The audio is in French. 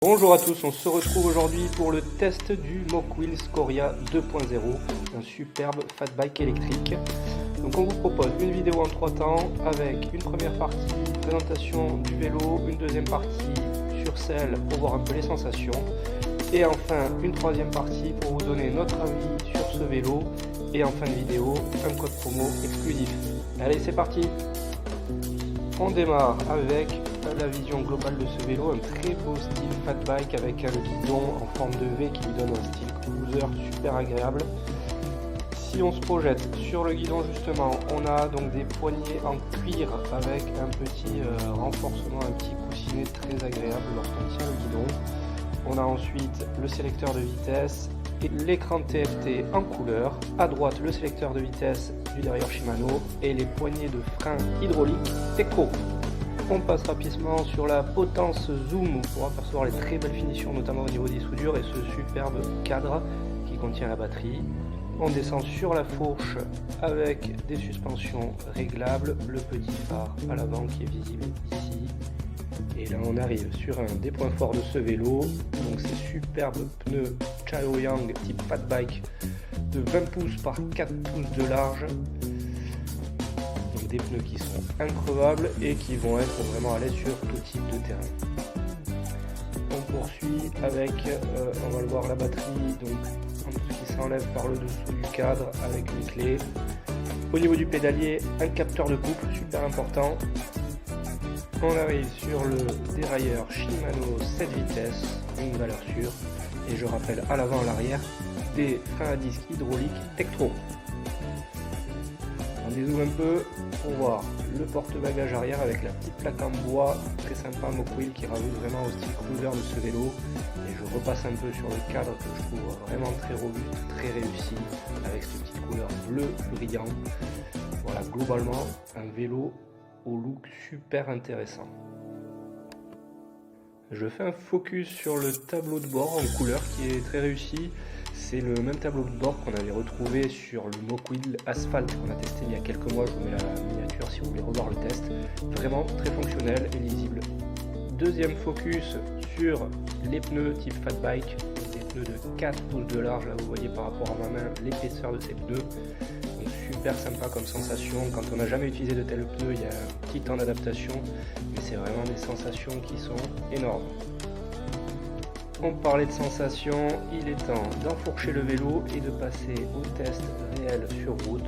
Bonjour à tous, on se retrouve aujourd'hui pour le test du Mokwill Scoria 2.0, un superbe fat bike électrique. Donc on vous propose une vidéo en 3 temps avec une première partie présentation du vélo, une deuxième partie sur selle pour voir un peu les sensations et enfin une troisième partie pour vous donner notre avis sur ce vélo et en fin de vidéo un code promo exclusif. Allez, c'est parti. On démarre avec la vision globale de ce vélo, un très beau style fat bike avec un guidon en forme de V qui lui donne un style cruiser super agréable. Si on se projette sur le guidon justement, on a donc des poignées en cuir avec un petit renforcement, un petit coussinet très agréable lorsqu'on tient le guidon. On a ensuite le sélecteur de vitesse et l'écran TFT en couleur. À droite, le sélecteur de vitesse du derrière Shimano et les poignées de frein hydrauliques Teco. On passe rapidement sur la potence zoom pour apercevoir les très belles finitions, notamment au niveau des soudures et ce superbe cadre qui contient la batterie. On descend sur la fourche avec des suspensions réglables, le petit phare à l'avant qui est visible ici. Et là on arrive sur un des points forts de ce vélo, donc ces superbes pneus Chaoyang type fat bike de 20 pouces par 4 pouces de large. Donc des pneus qui sont increvables et qui vont être vraiment à l'aise sur tout type de terrain. On poursuit avec, on va le voir, la batterie donc qui s'enlève par le dessous du cadre avec une clé. Au niveau du pédalier, un capteur de couple super important. On arrive sur le dérailleur Shimano 7 vitesses, une valeur sûre, et je rappelle à l'avant et à l'arrière des freins à disque hydrauliques Tektro. On dézoome un peu pour voir le porte-bagages arrière avec la petite plaque en bois très sympa Mokwill qui rajoute vraiment au style cruiser de ce vélo. Et je repasse un peu sur le cadre que je trouve vraiment très robuste, très réussi avec cette petite couleur bleu brillant. Voilà, globalement un vélo au look super intéressant. Je fais un focus sur le tableau de bord en couleur qui est très réussi. C'est le même tableau de bord qu'on avait retrouvé sur le Mokwill Asphalt qu'on a testé il y a quelques mois. Je vous mets la miniature si vous voulez revoir le test. Vraiment très fonctionnel et lisible. Deuxième focus sur les pneus type fat bike, des pneus de 4 pouces de large. Là vous voyez par rapport à ma main l'épaisseur de ces pneus. Donc super sympa comme sensation. Quand on n'a jamais utilisé de tels pneus, il y a un petit temps d'adaptation, mais c'est vraiment des sensations qui sont énormes. On parlait de sensations, il est temps d'enfourcher le vélo et de passer au test réel sur route.